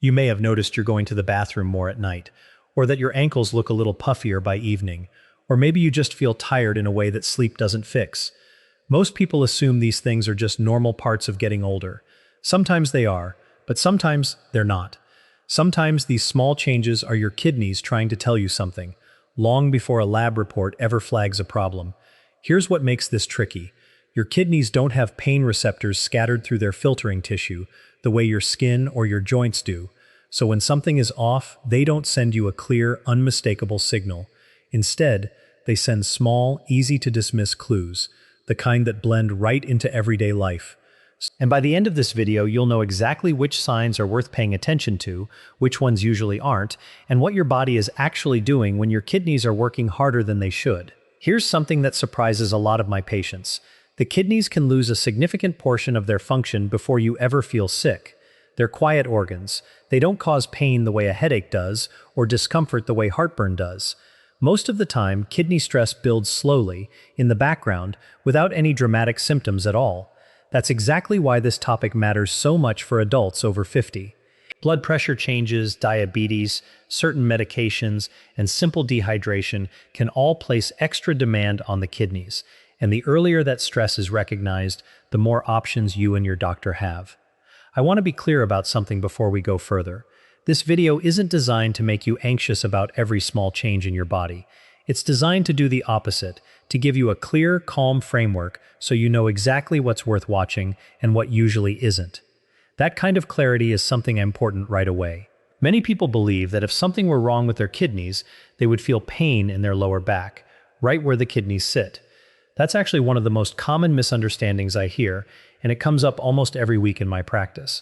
You may have noticed you're going to the bathroom more at night, or that your ankles look a little puffier by evening, or maybe you just feel tired in a way that sleep doesn't fix. Most people assume these things are just normal parts of getting older. Sometimes they are, but sometimes they're not. Sometimes these small changes are your kidneys trying to tell you something, long before a lab report ever flags a problem. Here's what makes this tricky. Your kidneys don't have pain receptors scattered through their filtering tissue, the way your skin or your joints do. So when something is off, they don't send you a clear, unmistakable signal. Instead, they send small, easy-to-dismiss clues, the kind that blend right into everyday life. And by the end of this video, you'll know exactly which signs are worth paying attention to, which ones usually aren't, and what your body is actually doing when your kidneys are working harder than they should. Here's something that surprises a lot of my patients. The kidneys can lose a significant portion of their function before you ever feel sick. They're quiet organs. They don't cause pain the way a headache does, or discomfort the way heartburn does. Most of the time, kidney stress builds slowly, in the background, without any dramatic symptoms at all. That's exactly why this topic matters so much for adults over 50. Blood pressure changes, diabetes, certain medications, and simple dehydration can all place extra demand on the kidneys, and the earlier that stress is recognized, the more options you and your doctor have. I want to be clear about something before we go further. This video isn't designed to make you anxious about every small change in your body. It's designed to do the opposite, to give you a clear, calm framework so you know exactly what's worth watching and what usually isn't. That kind of clarity is something important right away. Many people believe that if something were wrong with their kidneys, they would feel pain in their lower back, right where the kidneys sit. That's actually one of the most common misunderstandings I hear, and it comes up almost every week in my practice.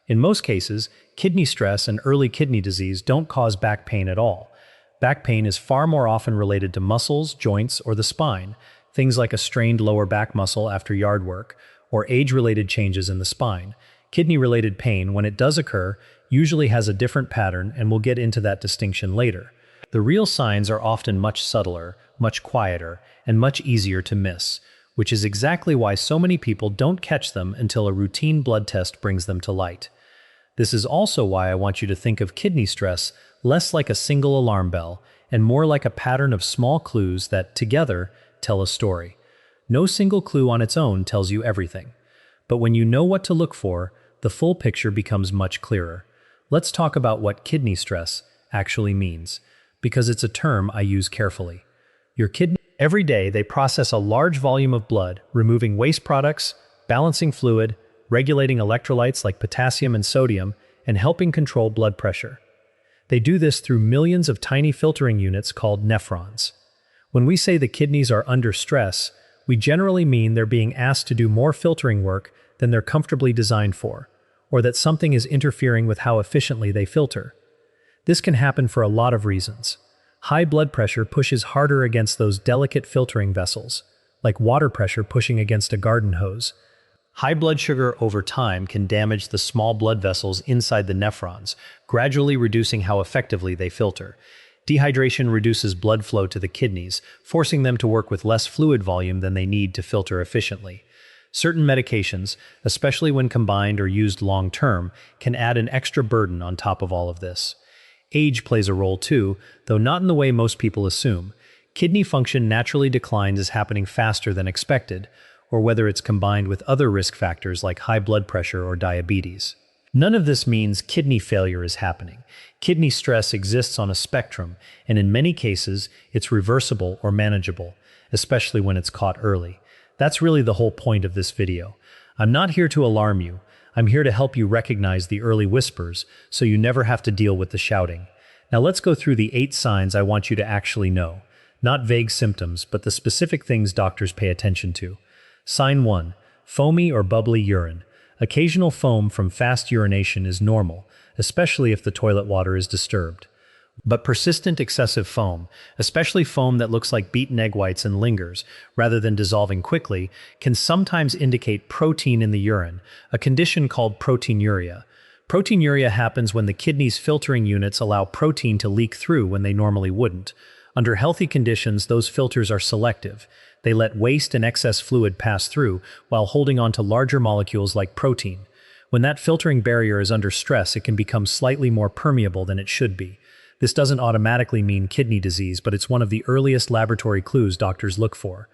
In most cases, kidney stress and early kidney disease don't cause back pain at all. Back pain is far more often related to muscles, joints, or the spine, things like a strained lower back muscle after yard work, or age-related changes in the spine. Kidney-related pain, when it does occur, usually has a different pattern, and we'll get into that distinction later. The real signs are often much subtler, much quieter, and much easier to miss, which is exactly why so many people don't catch them until a routine blood test brings them to light. This is also why I want you to think of kidney stress less like a single alarm bell and more like a pattern of small clues that, together, tell a story. No single clue on its own tells you everything. But when you know what to look for, the full picture becomes much clearer. Let's talk about what kidney stress actually means, because it's a term I use carefully. Your kidney, every day they process a large volume of blood, removing waste products, balancing fluid, regulating electrolytes like potassium and sodium, and helping control blood pressure. They do this through millions of tiny filtering units called nephrons. When we say the kidneys are under stress, we generally mean they're being asked to do more filtering work than they're comfortably designed for, or that something is interfering with how efficiently they filter. This can happen for a lot of reasons. High blood pressure pushes harder against those delicate filtering vessels, like water pressure pushing against a garden hose. High blood sugar over time can damage the small blood vessels inside the nephrons, gradually reducing how effectively they filter. Dehydration reduces blood flow to the kidneys, forcing them to work with less fluid volume than they need to filter efficiently. Certain medications, especially when combined or used long-term, can add an extra burden on top of all of this. Age plays a role too, though not in the way most people assume. Kidney function naturally declines as happening faster than expected, or whether it's combined with other risk factors like high blood pressure or diabetes. None of this means kidney failure is happening. Kidney stress exists on a spectrum, and in many cases, it's reversible or manageable, especially when it's caught early. That's really the whole point of this video. I'm not here to alarm you. I'm here to help you recognize the early whispers so you never have to deal with the shouting. Now let's go through the 8 signs I want you to actually know. Not vague symptoms, but the specific things doctors pay attention to. Sign 1. Foamy or bubbly urine. Occasional foam from fast urination is normal, especially if the toilet water is disturbed. But persistent excessive foam, especially foam that looks like beaten egg whites and lingers, rather than dissolving quickly, can sometimes indicate protein in the urine, a condition called proteinuria. Proteinuria happens when the kidney's filtering units allow protein to leak through when they normally wouldn't. Under healthy conditions, those filters are selective. They let waste and excess fluid pass through while holding on to larger molecules like protein. When that filtering barrier is under stress, it can become slightly more permeable than it should be. This doesn't automatically mean kidney disease, but it's one of the earliest laboratory clues doctors look for.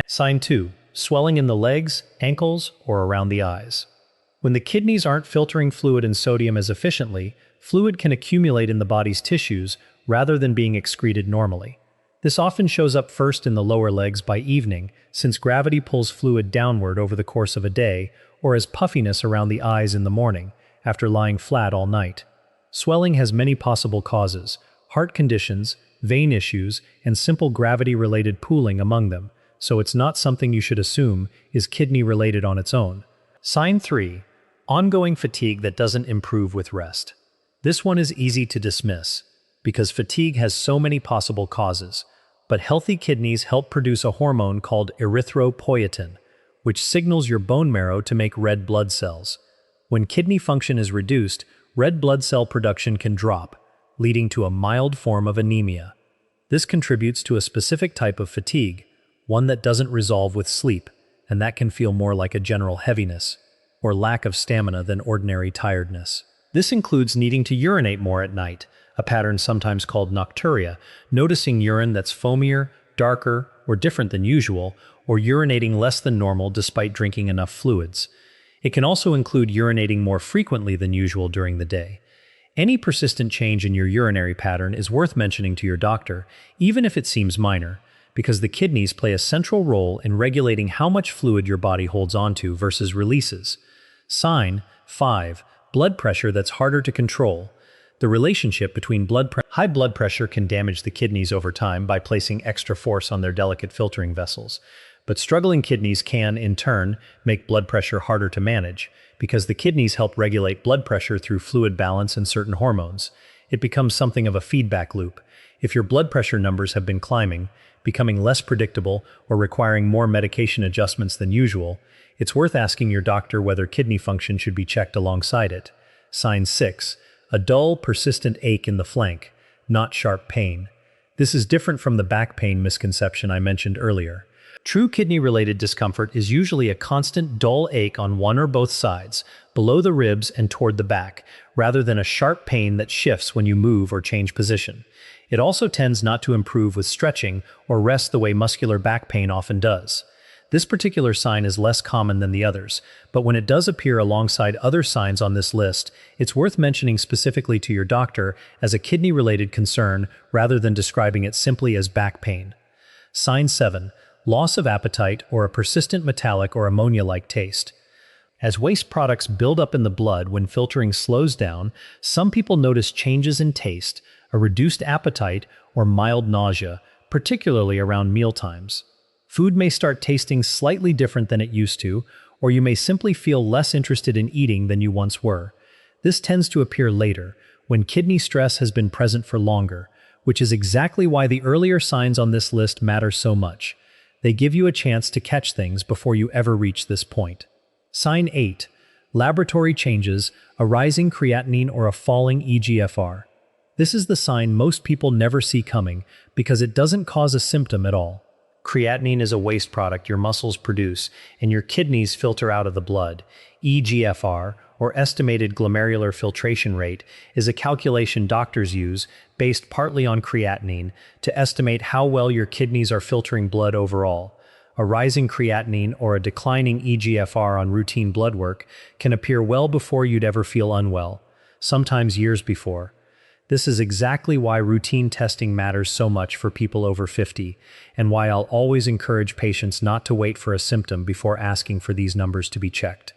Sign 2. Swelling in the legs, ankles, or around the eyes. When the kidneys aren't filtering fluid and sodium as efficiently, fluid can accumulate in the body's tissues rather than being excreted normally. This often shows up first in the lower legs by evening, since gravity pulls fluid downward over the course of a day, or as puffiness around the eyes in the morning, after lying flat all night. Swelling has many possible causes: heart conditions, vein issues, and simple gravity-related pooling among them, so it's not something you should assume is kidney-related on its own. Sign 3. Ongoing fatigue that doesn't improve with rest. This one is easy to dismiss, because fatigue has so many possible causes, but healthy kidneys help produce a hormone called erythropoietin, which signals your bone marrow to make red blood cells. When kidney function is reduced, red blood cell production can drop, leading to a mild form of anemia. This contributes to a specific type of fatigue, one that doesn't resolve with sleep, and that can feel more like a general heaviness or lack of stamina than ordinary tiredness. This includes needing to urinate more at night, a pattern sometimes called nocturia, noticing urine that's foamier, darker, or different than usual, or urinating less than normal despite drinking enough fluids. It can also include urinating more frequently than usual during the day. Any persistent change in your urinary pattern is worth mentioning to your doctor, even if it seems minor, because the kidneys play a central role in regulating how much fluid your body holds onto versus releases. Sign 5. Blood pressure that's harder to control. The relationship between high blood pressure can damage the kidneys over time by placing extra force on their delicate filtering vessels. But struggling kidneys can, in turn, make blood pressure harder to manage, because the kidneys help regulate blood pressure through fluid balance and certain hormones. It becomes something of a feedback loop. If your blood pressure numbers have been climbing, becoming less predictable, or requiring more medication adjustments than usual, it's worth asking your doctor whether kidney function should be checked alongside it. Sign 6. A dull, persistent ache in the flank, not sharp pain. This is different from the back pain misconception I mentioned earlier. True kidney-related discomfort is usually a constant dull ache on one or both sides, below the ribs and toward the back, rather than a sharp pain that shifts when you move or change position. It also tends not to improve with stretching or rest the way muscular back pain often does. This particular sign is less common than the others, but when it does appear alongside other signs on this list, it's worth mentioning specifically to your doctor as a kidney-related concern rather than describing it simply as back pain. Sign 7. Loss of appetite or a persistent metallic or ammonia-like taste. As waste products build up in the blood when filtering slows down, some people notice changes in taste, a reduced appetite, or mild nausea, particularly around mealtimes. Food may start tasting slightly different than it used to, or you may simply feel less interested in eating than you once were. This tends to appear later, when kidney stress has been present for longer, which is exactly why the earlier signs on this list matter so much. They give you a chance to catch things before you ever reach this point. Sign 8. Laboratory changes, a rising creatinine or a falling eGFR. This is the sign most people never see coming because it doesn't cause a symptom at all. Creatinine is a waste product your muscles produce and your kidneys filter out of the blood. eGFR, or estimated glomerular filtration rate, is a calculation doctors use based partly on creatinine to estimate how well your kidneys are filtering blood overall. A rising creatinine or a declining eGFR on routine blood work can appear well before you'd ever feel unwell, sometimes years before. This is exactly why routine testing matters so much for people over 50, and why I'll always encourage patients not to wait for a symptom before asking for these numbers to be checked.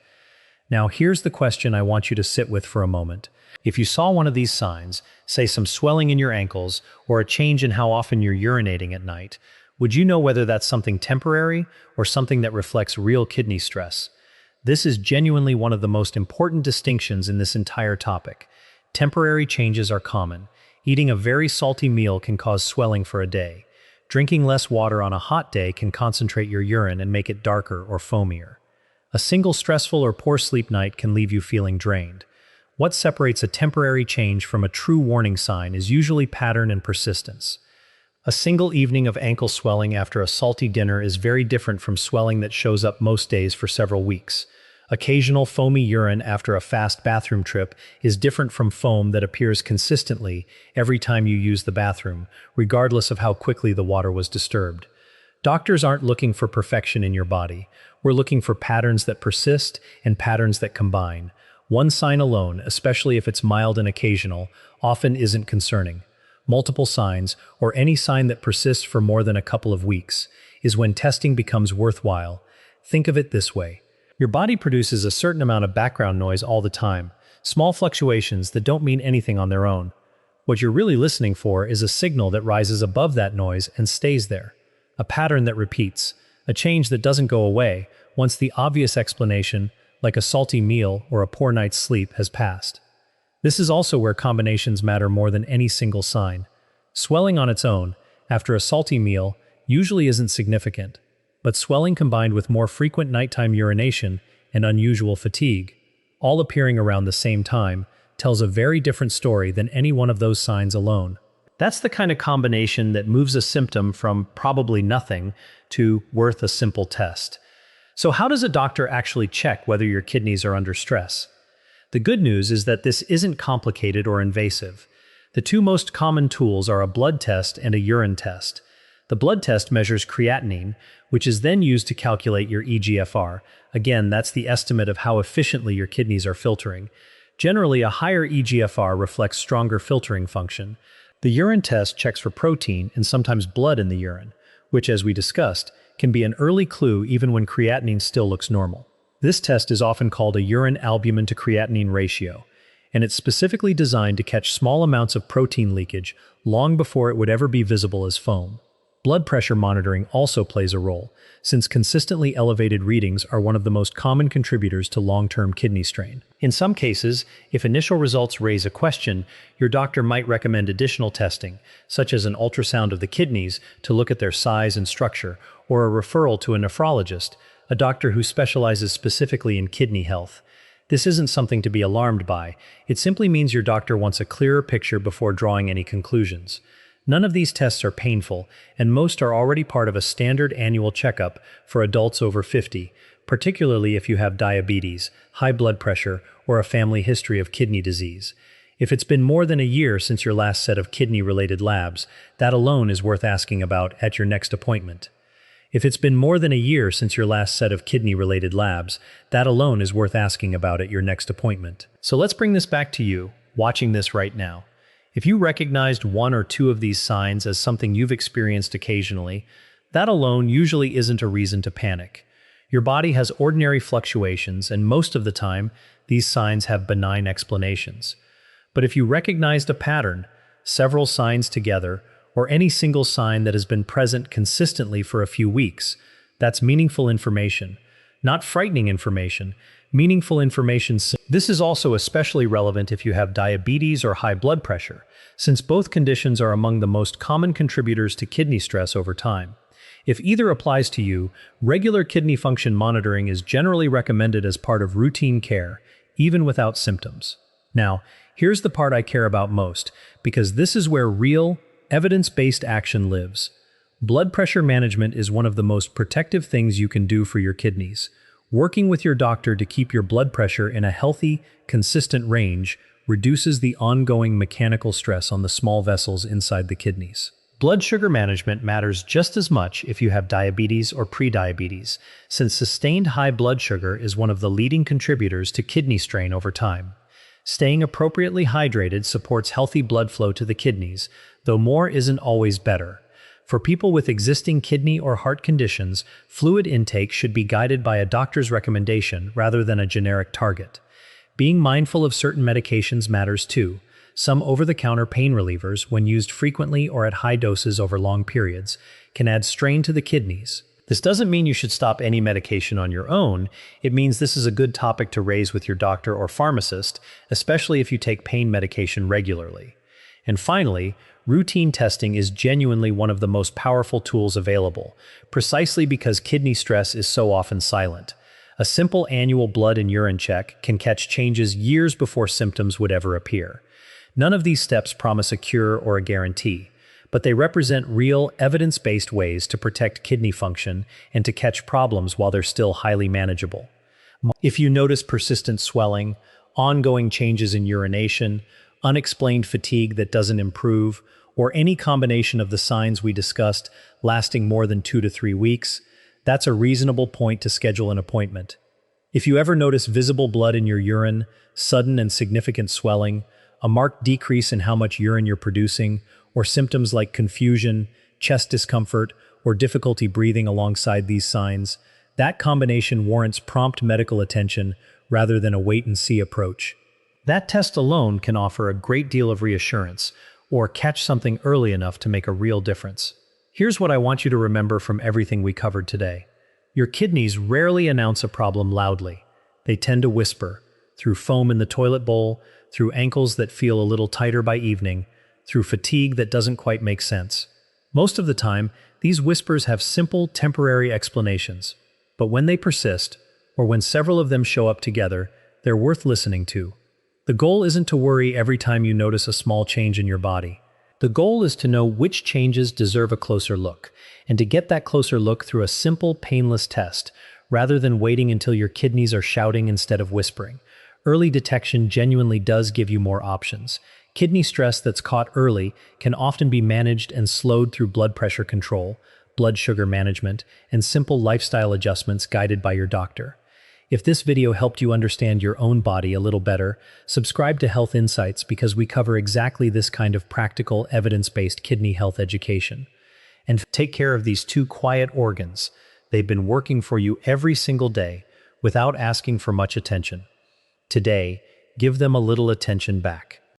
Now, here's the question I want you to sit with for a moment. If you saw one of these signs, say some swelling in your ankles or a change in how often you're urinating at night, would you know whether that's something temporary or something that reflects real kidney stress? This is genuinely one of the most important distinctions in this entire topic. Temporary changes are common. Eating a very salty meal can cause swelling for a day. Drinking less water on a hot day can concentrate your urine and make it darker or foamier. A single stressful or poor sleep night can leave you feeling drained. What separates a temporary change from a true warning sign is usually pattern and persistence. A single evening of ankle swelling after a salty dinner is very different from swelling that shows up most days for several weeks. Occasional foamy urine after a fast bathroom trip is different from foam that appears consistently every time you use the bathroom, regardless of how quickly the water was disturbed. Doctors aren't looking for perfection in your body. We're looking for patterns that persist and patterns that combine. One sign alone, especially if it's mild and occasional, often isn't concerning. Multiple signs, or any sign that persists for more than a couple of weeks, is when testing becomes worthwhile. Think of it this way. Your body produces a certain amount of background noise all the time, small fluctuations that don't mean anything on their own. What you're really listening for is a signal that rises above that noise and stays there. A pattern that repeats, a change that doesn't go away once the obvious explanation, like a salty meal or a poor night's sleep, has passed. This is also where combinations matter more than any single sign. Swelling on its own, after a salty meal, usually isn't significant, but swelling combined with more frequent nighttime urination and unusual fatigue, all appearing around the same time, tells a very different story than any one of those signs alone. That's the kind of combination that moves a symptom from probably nothing to worth a simple test. So how does a doctor actually check whether your kidneys are under stress? The good news is that this isn't complicated or invasive. The two most common tools are a blood test and a urine test. The blood test measures creatinine, which is then used to calculate your eGFR. Again, that's the estimate of how efficiently your kidneys are filtering. Generally, a higher eGFR reflects stronger filtering function. The urine test checks for protein and sometimes blood in the urine, which, as we discussed, can be an early clue even when creatinine still looks normal. This test is often called a urine albumin to creatinine ratio, and it's specifically designed to catch small amounts of protein leakage long before it would ever be visible as foam. Blood pressure monitoring also plays a role, since consistently elevated readings are one of the most common contributors to long-term kidney strain. In some cases, if initial results raise a question, your doctor might recommend additional testing, such as an ultrasound of the kidneys to look at their size and structure, or a referral to a nephrologist, a doctor who specializes specifically in kidney health. This isn't something to be alarmed by. It simply means your doctor wants a clearer picture before drawing any conclusions. None of these tests are painful, and most are already part of a standard annual checkup for adults over 50, particularly if you have diabetes, high blood pressure, or a family history of kidney disease. If it's been more than a year since your last set of kidney-related labs, that alone is worth asking about at your next appointment. If it's been more than a year since your last set of kidney-related labs, that alone is worth asking about at your next appointment. So let's bring this back to you, watching this right now. If you recognized one or two of these signs as something you've experienced occasionally, that alone usually isn't a reason to panic. Your body has ordinary fluctuations, and most of the time, these signs have benign explanations. But if you recognized a pattern, several signs together, or any single sign that has been present consistently for a few weeks, that's meaningful information. Not frightening information, meaningful information. This is also especially relevant if you have diabetes or high blood pressure, since both conditions are among the most common contributors to kidney stress over time. If either applies to you, regular kidney function monitoring is generally recommended as part of routine care, even without symptoms. Now, here's the part I care about most, because this is where real, evidence-based action lives. Blood pressure management is one of the most protective things you can do for your kidneys. Working with your doctor to keep your blood pressure in a healthy, consistent range reduces the ongoing mechanical stress on the small vessels inside the kidneys. Blood sugar management matters just as much if you have diabetes or prediabetes, since sustained high blood sugar is one of the leading contributors to kidney strain over time. Staying appropriately hydrated supports healthy blood flow to the kidneys, though more isn't always better. For people with existing kidney or heart conditions, fluid intake should be guided by a doctor's recommendation rather than a generic target. Being mindful of certain medications matters too. Some over-the-counter pain relievers, when used frequently or at high doses over long periods, can add strain to the kidneys. This doesn't mean you should stop any medication on your own. It means this is a good topic to raise with your doctor or pharmacist, especially if you take pain medication regularly. And finally, routine testing is genuinely one of the most powerful tools available, precisely because kidney stress is so often silent. A simple annual blood and urine check can catch changes years before symptoms would ever appear. None of these steps promise a cure or a guarantee, but they represent real, evidence-based ways to protect kidney function and to catch problems while they're still highly manageable. If you notice persistent swelling, ongoing changes in urination, unexplained fatigue that doesn't improve, or any combination of the signs we discussed lasting more than 2 to 3 weeks, that's a reasonable point to schedule an appointment. If you ever notice visible blood in your urine, sudden and significant swelling, a marked decrease in how much urine you're producing, or symptoms like confusion, chest discomfort, or difficulty breathing alongside these signs, that combination warrants prompt medical attention rather than a wait-and-see approach. That test alone can offer a great deal of reassurance, or catch something early enough to make a real difference. Here's what I want you to remember from everything we covered today. Your kidneys rarely announce a problem loudly. They tend to whisper, through foam in the toilet bowl, through ankles that feel a little tighter by evening, through fatigue that doesn't quite make sense. Most of the time, these whispers have simple, temporary explanations. But when they persist, or when several of them show up together, they're worth listening to. The goal isn't to worry every time you notice a small change in your body. The goal is to know which changes deserve a closer look, and to get that closer look through a simple, painless test, rather than waiting until your kidneys are shouting instead of whispering. Early detection genuinely does give you more options. Kidney stress that's caught early can often be managed and slowed through blood pressure control, blood sugar management, and simple lifestyle adjustments guided by your doctor. If this video helped you understand your own body a little better, subscribe to Health Insights because we cover exactly this kind of practical, evidence-based kidney health education. And take care of these two quiet organs. They've been working for you every single day without asking for much attention. Today, give them a little attention back.